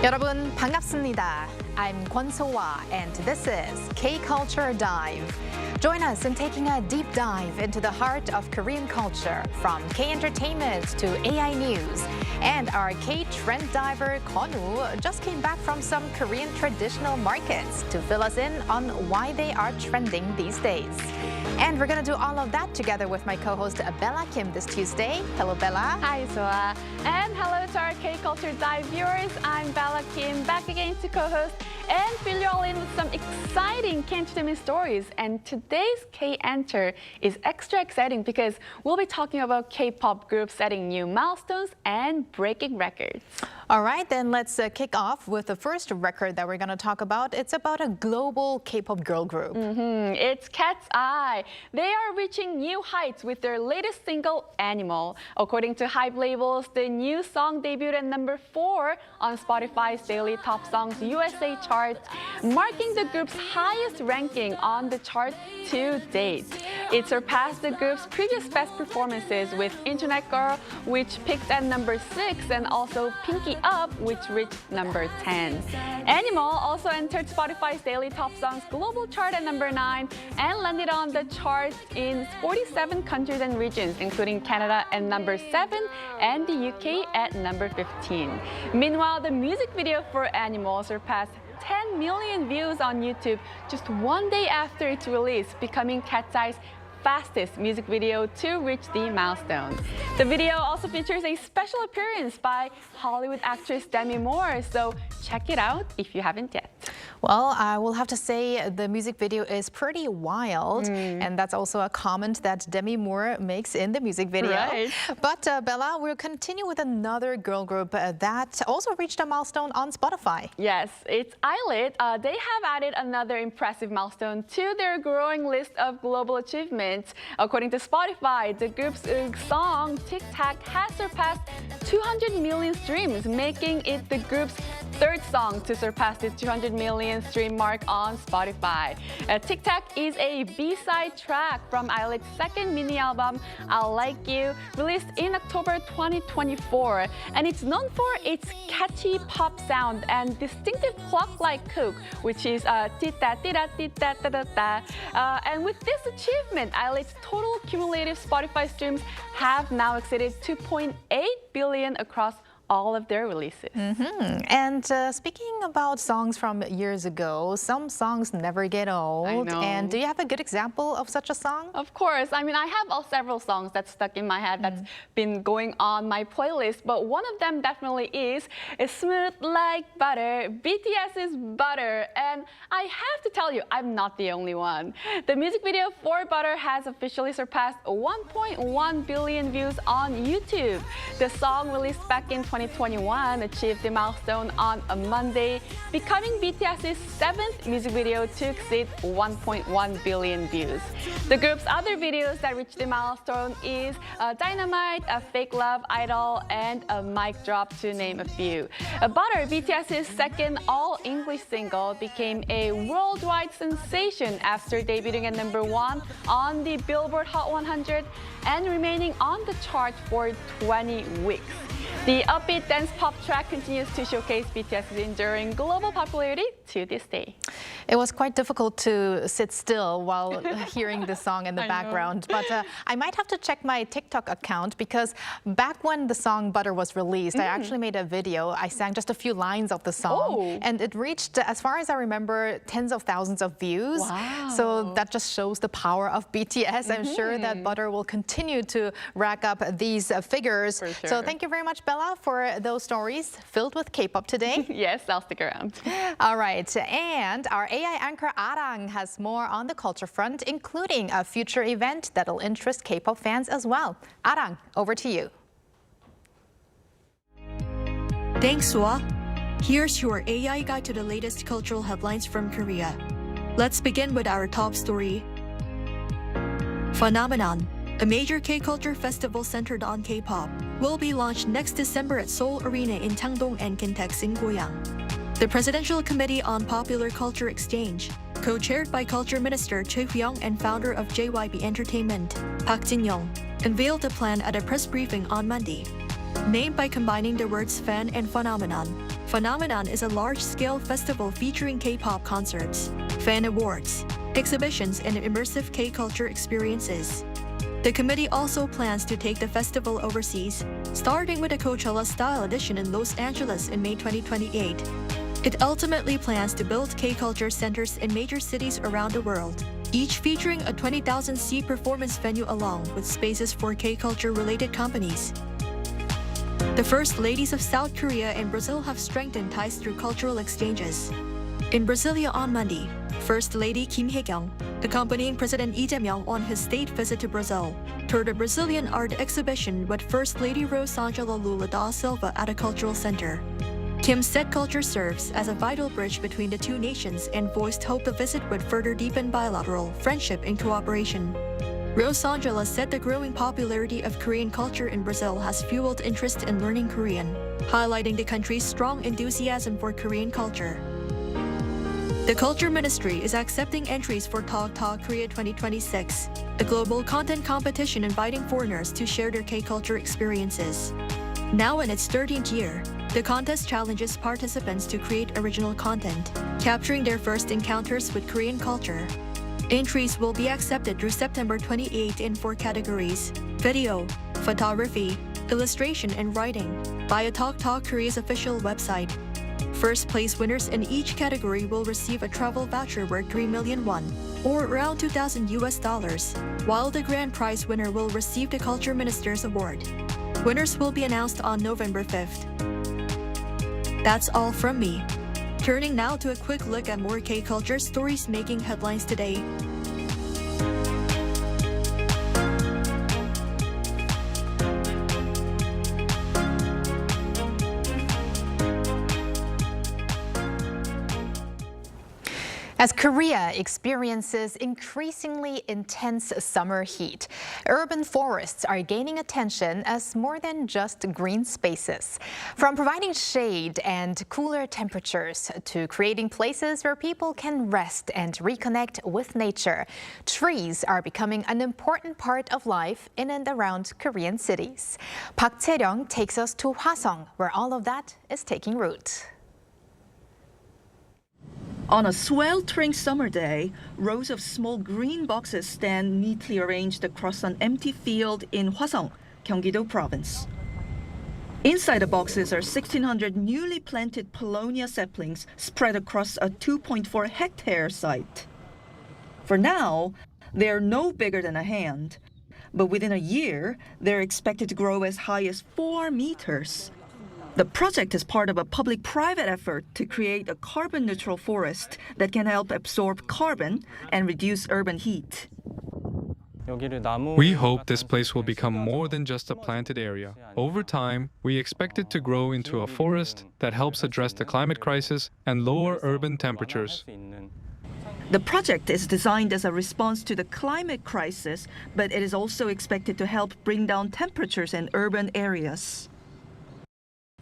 여러분 반갑습니다. I'm Kwon So-hwa and this is K-Culture Dive. Join us in taking a deep dive into the heart of Korean culture from K-entertainment to AI news. And our K-trend diver Kwon-woo just came back from some Korean traditional markets to fill us in on why they are trending these days. And we're going to do all of that together with my co-host Bella Kim this Tuesday. Hello, Bella. Hi, Soa. And hello to our K-Culture Dive viewers. I'm Bella Kim, back again to co-host and fill you all in with some exciting K-entertainment stories. And today's K-Enter is extra exciting because we'll be talking about K-pop groups setting new milestones and breaking records. All right, then let's kick off with the first record that we're going to talk about. It's about a global K-pop girl group. It's KATSEYE. They are reaching new heights with their latest single, Animal. According to Hype labels, the new song debuted at number 4 on Spotify's Daily Top Songs USA chart, marking the group's highest ranking on the chart to date. It surpassed the group's previous best performances with Internet Girl, which peaked at number 6, and also Pinky Up, which reached number 10. Animal also entered Spotify's Daily Top Songs global chart at number 9 and landed on the chart in 47 countries and regions, including Canada at number 7 and the UK at number 15. Meanwhile, the music video for Animal surpassed 10 million views on YouTube just one day after its release, becoming KATSEYE's fastest music video to reach the milestone. The video also features a special appearance by Hollywood actress Demi Moore, so check it out if you haven't yet. Well, I will have to say the music video is pretty wild, and that's also a comment that Demi Moore makes in the music video. Right. But Bella, we'll continue with another girl group that also reached a milestone on Spotify. Yes, it's Islet. They have added another impressive milestone to their growing list of global achievements. According to Spotify, the group's song Tic Tac has surpassed 200 million streams, making it the group's third song to surpass the 200 million stream mark on Spotify. Tic Tac is a B-side track from Islet's second mini album, I'll Like You, released in October 2024. And it's known for its catchy pop sound and distinctive clock-like hook, which is ti-ta-ti-da-ti-ta-ta-ta-ta. And with this achievement, Islet's total cumulative Spotify streams have now exceeded 2.8 billion across all of their releases. And speaking about songs from years ago, some songs never get old. I know. And do you have a good example of such a song? Of course. I mean, I have several songs that's stuck in my head that's been going on my playlist, but one of them definitely is Smooth Like Butter, BTS's Butter. And I have to tell you, I'm not the only one. The music video for Butter has officially surpassed 1.1 billion views on YouTube. The song, released back in 2021, achieved the milestone on a Monday, becoming BTS's 7th music video to exceed 1.1 billion views. The group's other videos that reached the milestone is Dynamite, Fake Love, Idol, and Mic Drop, to name a few. Butter, BTS's second all-English single, became a worldwide sensation after debuting at number 1 on the Billboard Hot 100 and remaining on the chart for 20 weeks. The upbeat dance pop track continues to showcase BTS's enduring global popularity to this day. It was quite difficult to sit still while hearing this song in the background, but I might have to check my TikTok account because back when the song Butter was released, I actually made a video. I sang just a few lines of the song, and it reached, as far as I remember, tens of thousands of views. Wow. So that just shows the power of BTS. I'm sure that Butter will continue to rack up these figures. For sure. So thank you very much, Bella, for those stories filled with K-pop today. Yes, I'll stick around. All right, and our AI anchor Arirang has more on the culture front, including a future event that'll interest K-pop fans as well. Arirang, over to you. Thanks, Swa. Here's your AI guide to the latest cultural headlines from Korea. Let's begin with our top story. Phenomenon, a major K-culture festival centered on K-pop, will be launched next December at Seoul Arena in Changdong and Kintex in Goyang. The Presidential Committee on Popular Culture Exchange, co-chaired by Culture Minister Choi Hyung and founder of JYP Entertainment, Park Jin-young, unveiled the plan at a press briefing on Monday. Named by combining the words fan and phenomenon, Phenomenon is a large-scale festival featuring K-pop concerts, fan awards, exhibitions, and immersive K-culture experiences. The committee also plans to take the festival overseas, starting with a Coachella-style edition in Los Angeles in May 2028. It ultimately plans to build K-culture centers in major cities around the world, each featuring a 20,000-seat performance venue along with spaces for K-culture-related companies. The First Ladies of South Korea and Brazil have strengthened ties through cultural exchanges. In Brasilia on Monday, First Lady Kim Hae-kyung, accompanying President Lee Jae-myung on his state visit to Brazil, toured a Brazilian art exhibition with First Lady Rosângela Lula da Silva at a cultural center. Kim said culture serves as a vital bridge between the two nations and voiced hope the visit would further deepen bilateral friendship and cooperation. Rosângela said the growing popularity of Korean culture in Brazil has fueled interest in learning Korean, highlighting the country's strong enthusiasm for Korean culture. The Culture Ministry is accepting entries for Talk Talk Korea 2026, a global content competition inviting foreigners to share their K-culture experiences. Now in its 13th year, the contest challenges participants to create original content, capturing their first encounters with Korean culture. Entries will be accepted through September 28 in 4 categories: video, photography, illustration, and writing via Talk Talk Korea's official website. First place winners in each category will receive a travel voucher worth 3 million won, or around $2,000 US, while the grand prize winner will receive the Culture Minister's Award. Winners will be announced on November 5th. That's all from me. Turning now to a quick look at more K-culture stories making headlines today. As Korea experiences increasingly intense summer heat, urban forests are gaining attention as more than just green spaces. From providing shade and cooler temperatures to creating places where people can rest and reconnect with nature, trees are becoming an important part of life in and around Korean cities. Park Chae-ryung takes us to Hwaseong, where all of that is taking root. On a sweltering summer day, rows of small green boxes stand neatly arranged across an empty field in Hwaseong, Gyeonggi-do Province. Inside the boxes are 1,600 newly planted Paulownia saplings spread across a 2.4-hectare site. For now, they are no bigger than a hand, but within a year, they're expected to grow as high as 4 meters. The project is part of a public-private effort to create a carbon-neutral forest that can help absorb carbon and reduce urban heat. We hope this place will become more than just a planted area. Over time, we expect it to grow into a forest that helps address the climate crisis and lower urban temperatures. The project is designed as a response to the climate crisis, but it is also expected to help bring down temperatures in urban areas.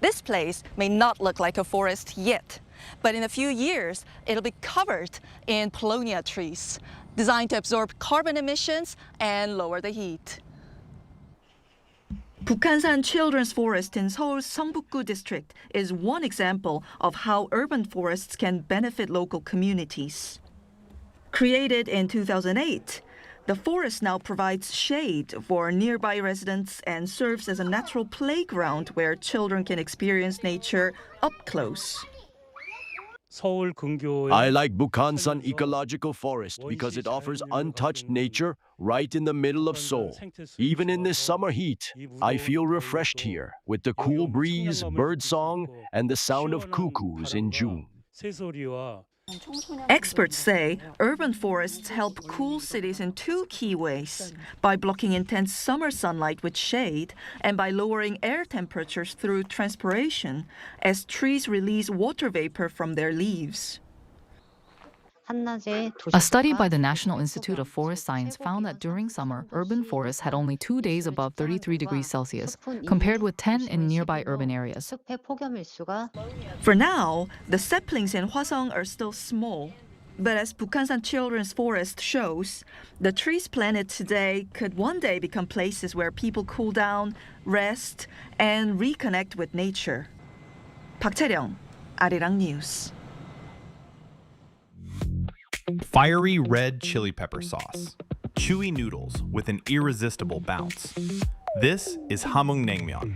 This place may not look like a forest yet, but in a few years, it'll be covered in Paulownia trees, designed to absorb carbon emissions and lower the heat. Bukhansan Children's Forest in Seoul's Seongbuk-gu district is one example of how urban forests can benefit local communities. Created in 2008, the forest now provides shade for nearby residents and serves as a natural playground where children can experience nature up close. I like Bukhansan Ecological Forest because it offers untouched nature right in the middle of Seoul. Even in this summer heat, I feel refreshed here with the cool breeze, birdsong, and the sound of cuckoos in June. Experts say urban forests help cool cities in 2 key ways: by blocking intense summer sunlight with shade and by lowering air temperatures through transpiration, as trees release water vapor from their leaves. A study by the National Institute of Forest Science found that during summer, urban forests had only 2 days above 33 degrees Celsius, compared with 10 in nearby urban areas. For now, the saplings in Hwaseong are still small. But as Bukhansan Children's Forest shows, the trees planted today could one day become places where people cool down, rest, and reconnect with nature. Park Chae-ryung, Arirang News. Fiery red chili pepper sauce. Chewy noodles with an irresistible bounce. This is Hamhung Naengmyeon,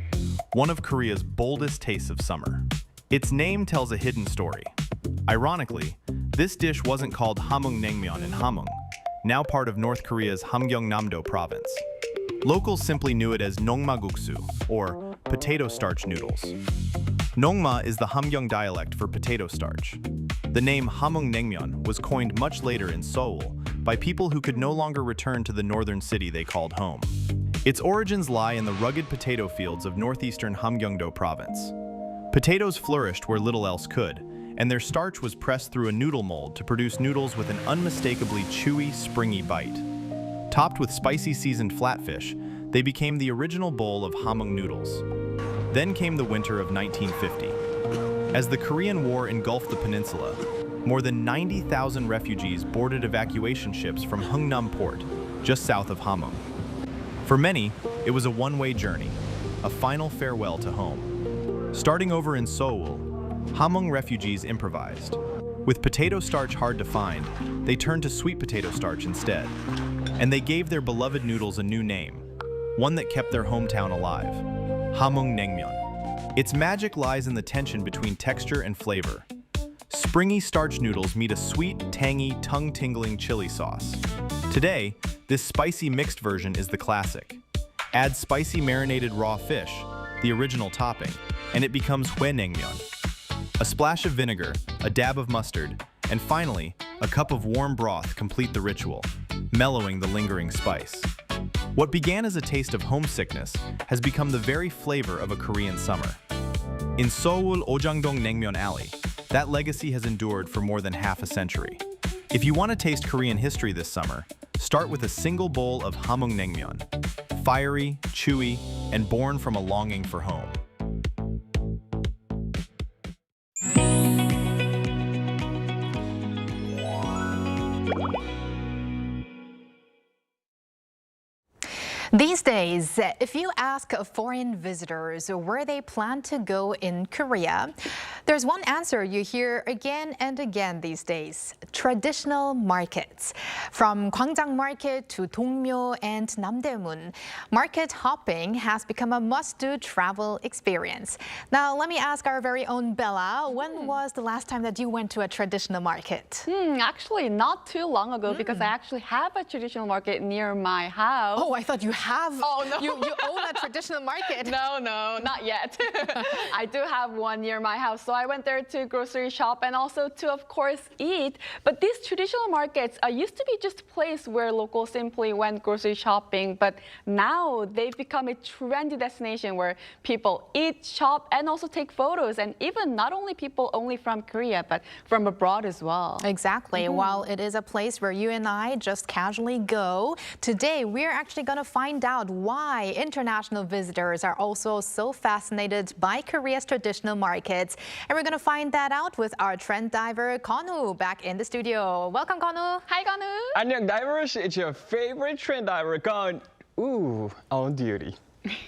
one of Korea's boldest tastes of summer. Its name tells a hidden story. Ironically, this dish wasn't called Hamhung Naengmyeon in Hamhung, now part of North Korea's Hamgyeongnam-do province. Locals simply knew it as nongma-guksu, or potato starch noodles. Nongma is the Hamgyong dialect for potato starch. The name Hamhung Naengmyeon was coined much later in Seoul by people who could no longer return to the northern city they called home. Its origins lie in the rugged potato fields of northeastern Hamgyeongdo province. Potatoes flourished where little else could, and their starch was pressed through a noodle mold to produce noodles with an unmistakably chewy, springy bite. Topped with spicy seasoned flatfish, they became the original bowl of Hamhung noodles. Then came the winter of 1950. As the Korean War engulfed the peninsula, more than 90,000 refugees boarded evacuation ships from Hungnam Port, just south of Hamhung. For many, it was a one-way journey, a final farewell to home. Starting over in Seoul, Hamhung refugees improvised. With potato starch hard to find, they turned to sweet potato starch instead. And they gave their beloved noodles a new name, one that kept their hometown alive: Hamhung Naengmyeon. Its magic lies in the tension between texture and flavor. Springy starch noodles meet a sweet, tangy, tongue-tingling chili sauce. Today, this spicy mixed version is the classic. Add spicy marinated raw fish, the original topping, and it becomes Hue Naengmyeon. A splash of vinegar, a dab of mustard, and finally, a cup of warm broth complete the ritual, mellowing the lingering spice. What began as a taste of homesickness has become the very flavor of a Korean summer. In Seoul Ojangdong Naengmyeon Alley, that legacy has endured for more than half a century. If you want to taste Korean history this summer, start with a single bowl of Hamhung Naengmyeon, fiery, chewy, and born from a longing for home. These days, if you ask foreign visitors where they plan to go in Korea, there's one answer you hear again and again these days: traditional markets. From Gwangjang Market to Dongmyo and Namdaemun, market hopping has become a must-do travel experience. Now, let me ask our very own Bella, when was the last time that you went to a traditional market? Actually, not too long ago, because I actually have a traditional market near my house. Oh, I thought you have. Oh, no. You own a traditional market. No, not yet. I do have one near my house, so I went there to grocery shop and also to, of course, eat. But these traditional markets used to be just a place where locals simply went grocery shopping, but now they've become a trendy destination where people eat, shop, and also take photos, and even not only people only from Korea, but from abroad as well. Exactly. While it is a place where you and I just casually go, today we're actually going to find out why international visitors are also so fascinated by Korea's traditional markets. And we're going to find that out with our trend diver, Konu, back in the studio. Welcome, Konu. Hi, Konu. 안녕, divers. It's your favorite trend diver, Gon. Ooh, on duty.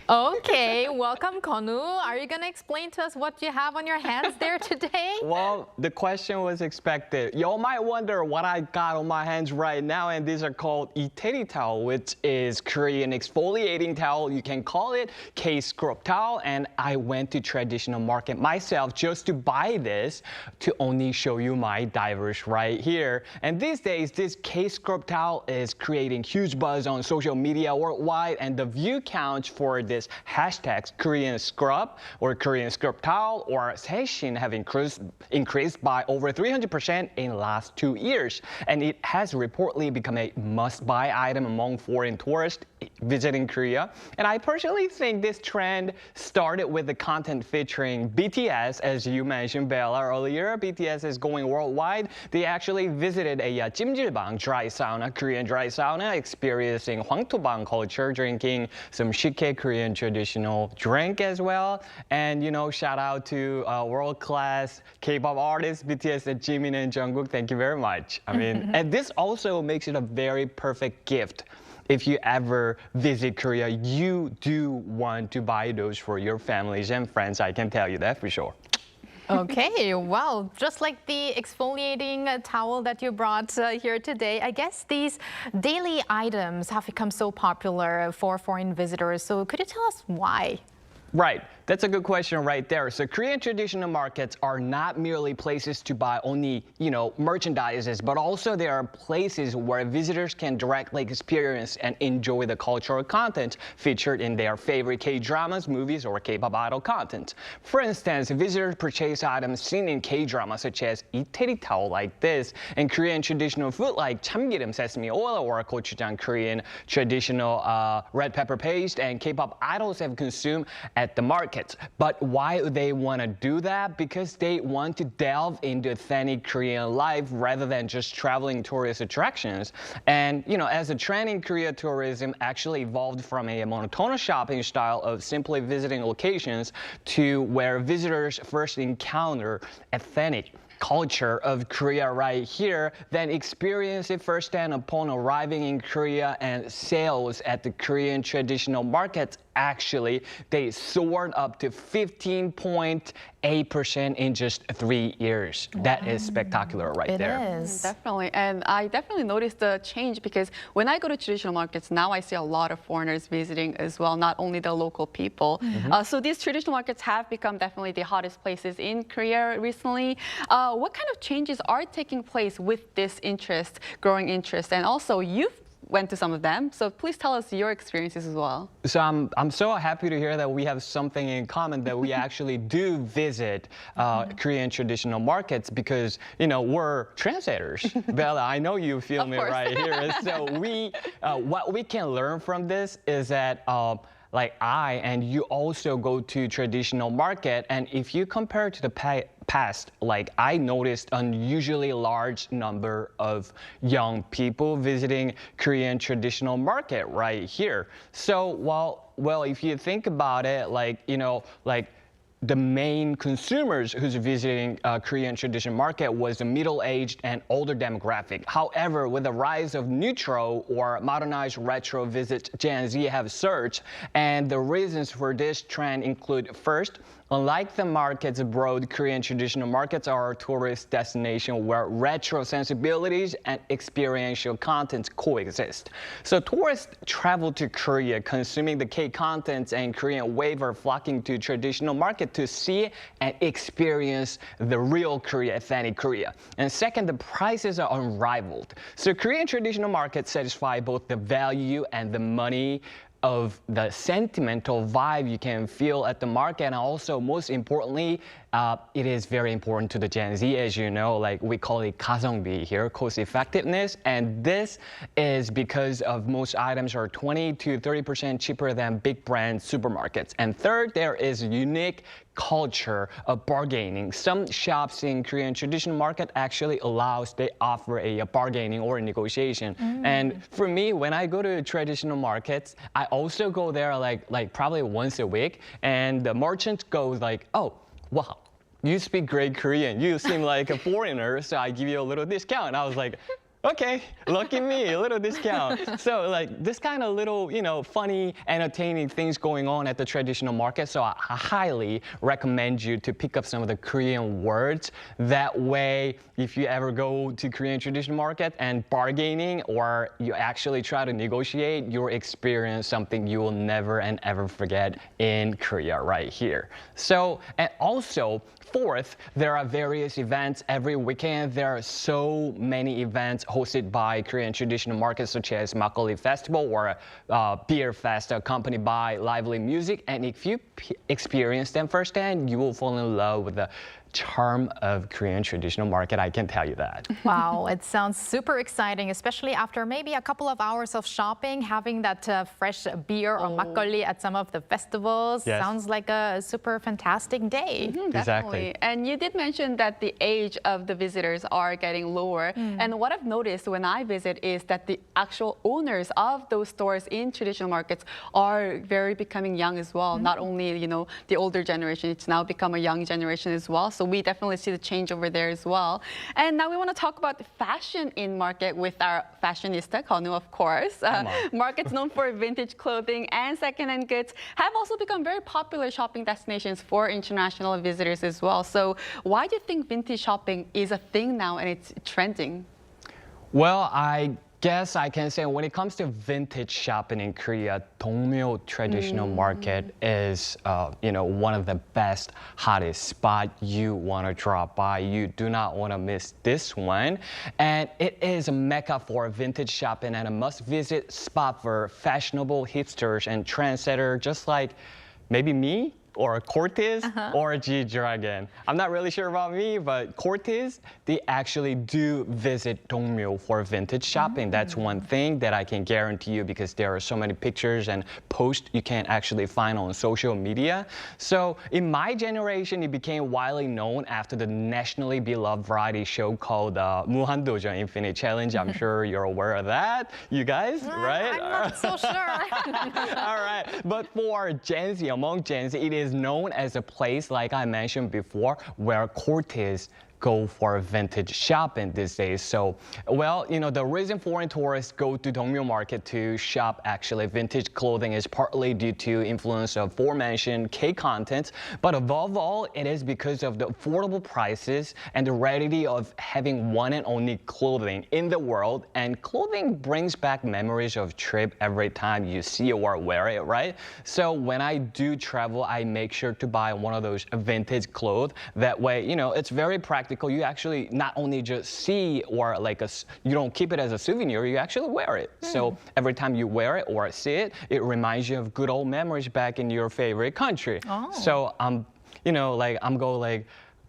Okay, welcome, Konu. Are you going to explain to us what you have on your hands there today? Well, the question was expected. Y'all might wonder what I got on my hands right now, and these are called Iteri towel, which is Korean exfoliating towel. You can call it K-scrub towel, and I went to traditional market myself just to buy this to only show you my divers right here. And these days, this K-scrub towel is creating huge buzz on social media worldwide, and the view counts for this hashtag Korean scrub or Korean scrub towel or session have increased by over 300% in the last 2 years. And it has reportedly become a must-buy item among foreign tourists visiting Korea. And I personally think this trend started with the content featuring BTS, as you mentioned, Bella, earlier. BTS is going worldwide. They actually visited a 찜질방 dry sauna, Korean dry sauna, experiencing Hwangtobang culture, drinking some shike Korean traditional drink as well. And, you know, shout out to world-class K-pop artists, BTS and Jimin and Jungkook. Thank you very much. I mean, and this also makes it a very perfect gift. If you ever visit Korea, you do want to buy those for your families and friends. I can tell you that for sure. Okay, well, just like the exfoliating towel that you brought here today, I guess these daily items have become so popular for foreign visitors. So could you tell us why? Right. That's a good question right there. So Korean traditional markets are not merely places to buy only, you know, merchandises, but also they are places where visitors can directly experience and enjoy the cultural content featured in their favorite K-dramas, movies, or K-pop idol content. For instance, visitors purchase items seen in K-dramas such as 이태리 towel like this, and Korean traditional food like 참기름 sesame oil or gochujang, Korean traditional red pepper paste, and K-pop idols have consumed at the market. But why do they want to do that? Because they want to delve into authentic Korean life rather than just traveling tourist attractions. And, you know, as a trend in Korea, tourism actually evolved from a monotonous shopping style of simply visiting locations to where visitors first encounter authentic culture of Korea right here, then experience it firsthand upon arriving in Korea, and sales at the Korean traditional markets actually, they soared up to 15.8% in just 3 years. Wow. That is spectacular right there. It is. Definitely. And I definitely noticed the change because when I go to traditional markets, now I see a lot of foreigners visiting as well, not only the local people. So these traditional markets have become definitely the hottest places in Korea recently. What kind of changes are taking place with this interest, growing interest? And also, you've went to some of them, so please tell us your experiences as well. So I'm so happy to hear that we have something in common, that we actually do visit Korean traditional markets, because, you know, we're translators. Bella, I know you feel me right here. So what we can learn from this is that like I and you also go to traditional market, and if you compare to the past, like I noticed unusually large number of young people visiting Korean traditional market right here. So well, if you think about it, like, you know, like the main consumers who's visiting Korean traditional market was the middle-aged and older demographic. However, with the rise of neutral or modernized retro visits, Gen Z have surged, and the reasons for this trend include, first, unlike the markets abroad, Korean traditional markets are a tourist destination where retro sensibilities and experiential contents coexist. So tourists travel to Korea consuming the K-contents, and Korean wave are flocking to traditional market to see and experience the real Korea, authentic Korea. And second, the prices are unrivaled. So Korean traditional markets satisfy both the value and the money of the sentimental vibe you can feel at the market, and also most importantly, it is very important to the Gen Z, as you know, like we call it 가성비 here, cost effectiveness, and this is because of most items are 20 to 30% cheaper than big brand supermarkets. And third, there is a unique culture of bargaining. Some shops in Korean traditional market actually they offer a bargaining or a negotiation. And for me, when I go to traditional markets, I also go there like probably once a week, and the merchant goes like, oh, wow, you speak great Korean. You seem like a foreigner, so I give you a little discount. And I was like, okay, lucky me, a little discount. So like this kind of little, you know, funny, entertaining things going on at the traditional market. So I highly recommend you to pick up some of the Korean words. That way, if you ever go to Korean traditional market and bargaining, or you actually try to negotiate, you'll experience something you will never and ever forget in Korea right here. So, and also, fourth, there are various events every weekend. There are so many events hosted by Korean traditional markets, such as Makgeolli Festival or Beer Fest, accompanied by lively music. And if you experience them firsthand, you will fall in love with the charm of Korean traditional market, I can tell you that. Wow, it sounds super exciting, especially after maybe a couple of hours of shopping, having that fresh beer or makgeolli at some of the festivals. Yes. Sounds like a super fantastic day. Exactly. And you did mention that the age of the visitors are getting lower. And what I've noticed when I visit is that the actual owners of those stores in traditional markets are very becoming young as well. Not only, you know, the older generation, it's now become a young generation as well. So we definitely see the change over there as well. And now we want to talk about the fashion in market with our fashionista, Konu, of course. Markets known for vintage clothing and secondhand goods have also become very popular shopping destinations for international visitors as well. So why do you think vintage shopping is a thing now and it's trending? Well, I guess I can say when it comes to vintage shopping in Korea, Dongmyo traditional market is, you know, one of the best, hottest spot you want to drop by. You do not want to miss this one. And it is a mecca for vintage shopping and a must-visit spot for fashionable hipsters and trendsetters, just like maybe me, or Cortez, or G-Dragon. I'm not really sure about me, but Cortez, they actually do visit Dongmyo for vintage shopping. That's one thing that I can guarantee you because there are so many pictures and posts you can actually find on social media. So in my generation, it became widely known after the nationally beloved variety show called 무한도전 Infinite Challenge. I'm sure you're aware of that, you guys, right? I'm not so sure. All right, but for Gen Z, among Gen Z, it is known as a place, like I mentioned before, where courtiers go for vintage shopping these days. So, well, you know, the reason foreign tourists go to Dongmyo Market to shop actually vintage clothing is partly due to influence of aforementioned K content, but above all, it is because of the affordable prices and the rarity of having one and only clothing in the world. And clothing brings back memories of trip every time you see or wear it, right? So when I do travel, I make sure to buy one of those vintage clothes. That way, you know, it's very practical. You actually not only just see or like you don't keep it as a souvenir, you actually wear it. So every time you wear it or see it, it reminds you of good old memories back in your favorite country. So you know, like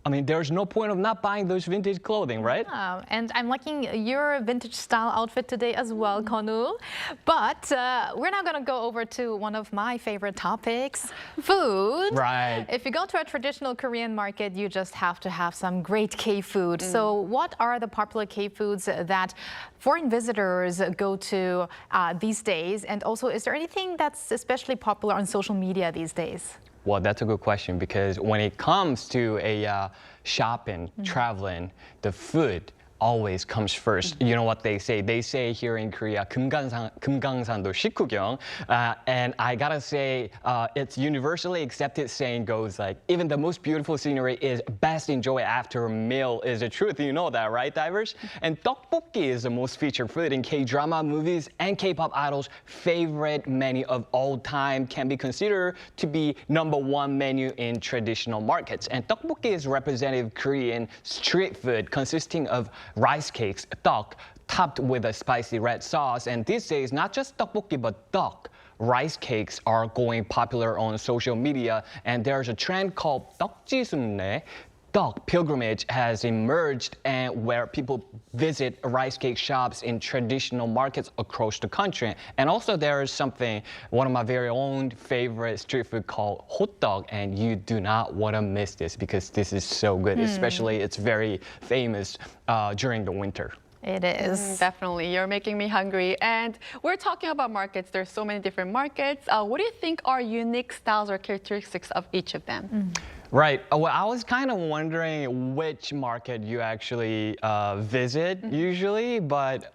I mean, there's no point of not buying those vintage clothing, right? Yeah, and I'm liking your vintage style outfit today as well, Konu. But we're now going to go over to one of my favorite topics, food. Right. If you go to a traditional Korean market, you just have to have some great K-food. So what are the popular K-foods that foreign visitors go to these days? And also, is there anything that's especially popular on social media these days? Well, that's a good question because when it comes to a shopping, traveling, the food always comes first. You know what they say? They say here in Korea, 금강산도 식후경. And I gotta say, it's universally accepted saying goes like, even the most beautiful scenery is best enjoyed after a meal is the truth. You know that, right, divers? And tteokbokki is the most featured food in K-drama, movies, and K-pop idols' favorite menu of all time, can be considered to be #1 menu in traditional markets. And tteokbokki is representative Korean street food consisting of rice cakes, tteok, topped with a spicy red sauce. And these days, not just tteokbokki, but tteok. Rice cakes are going popular on social media, and there's a trend called tteokjisumne. Tteok pilgrimage has emerged, and where people visit rice cake shops in traditional markets across the country. And also there is something, one of my very own favorite street food called hotdog, and you do not want to miss this because this is so good, especially it's very famous during the winter. It is. Definitely. You're making me hungry. And we're talking about markets. There's so many different markets. What do you think are unique styles or characteristics of each of them? Right. Well, I was kind of wondering which market you actually visit usually, but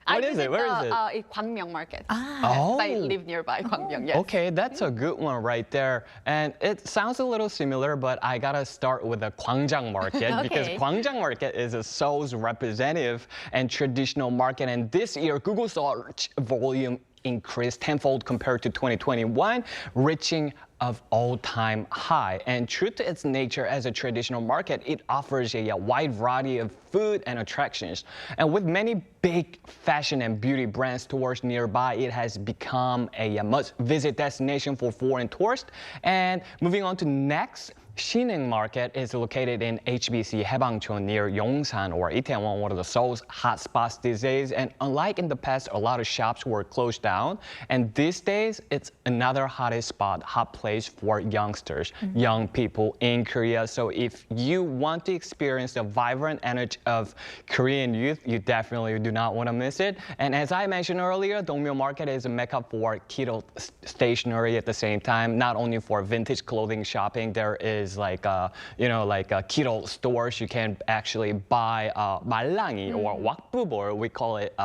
what is it? Where is it? Gwangmyeong Market. Oh. I live nearby Gwangmyeong, yes. Okay, that's a good one right there. And it sounds a little similar, but I gotta start with the Gwangjang Market because Gwangjang Market is a Seoul's representative and traditional market. And this year, Google search volume increased tenfold compared to 2021, reaching of all-time high. And true to its nature as a traditional market, it offers a wide variety of food and attractions. And with many big fashion and beauty brand stores nearby, it has become a must-visit destination for foreign tourists. And moving on to next, Naengmyeon Market is located in HBC Hamhung near Yongsan or Itaewon, one of the Seoul's hot spots these days. And unlike in the past, a lot of shops were closed down. And these days, it's another hottest spot, hot place for youngsters, young people in Korea. So if you want to experience the vibrant energy of Korean youth, you definitely do not want to miss it. And as I mentioned earlier, Naengmyeon Market is a mecca for keto stationery at the same time, not only for vintage clothing shopping. There is like keto stores. You can actually buy 말랑이 or wakbubor, we call it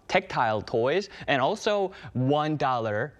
tactile toys, and also $1,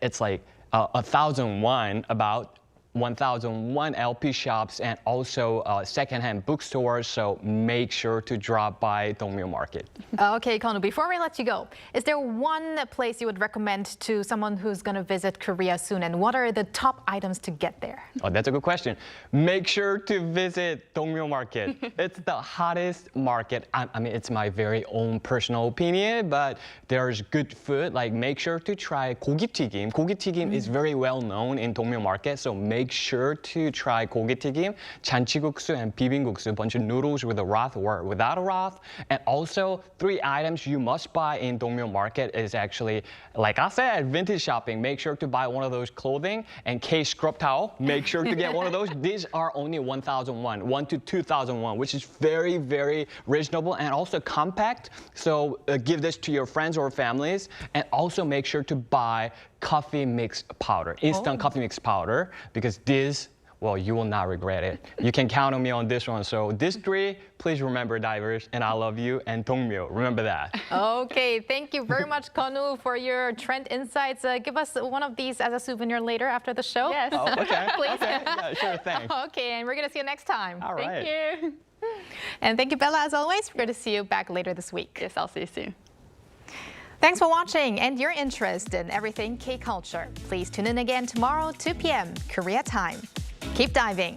it's like 1,001, about 1,001 LP shops and also secondhand bookstores. So make sure to drop by Naengmyeon Market. Okay, Konu, before we let you go, is there one place you would recommend to someone who's going to visit Korea soon? And what are the top items to get there? Oh, that's a good question. Make sure to visit Naengmyeon Market. It's the hottest market. I mean, it's my very own personal opinion, but there's good food. Like, make sure to try 고기튀김. 고기튀김 is very well known in Naengmyeon Market, so make sure to try 고기튀김, 잔치국수, and 비빔국수, a bunch of noodles with a broth or without a broth. And also, 3 items you must buy in Naengmyeon Market is actually, like I said, vintage shopping. Make sure to buy one of those clothing and K scrub towel. Make sure to get one of those. These are only 1,001, 1 to 2,001, which is very, very reasonable and also compact. So give this to your friends or families. And also make sure to buy coffee mix powder, instant coffee mix powder, because this, well, you will not regret it. You can count on me on this one. So these 3, please remember, divers, and I love you, and Naengmyeon, remember that. Okay, thank you very much, Konu, for your trend insights. Give us one of these as a souvenir later after the show. Yes. Oh, okay. Please. Okay. Yeah, sure thing. Okay, and we're going to see you next time. All right. Thank you. And thank you, Bella, as always. We're going to see you back later this week. Yes, I'll see you soon. Thanks for watching and your interest in everything K-culture. Please tune in again tomorrow, 2 p.m. Korea time. Keep diving.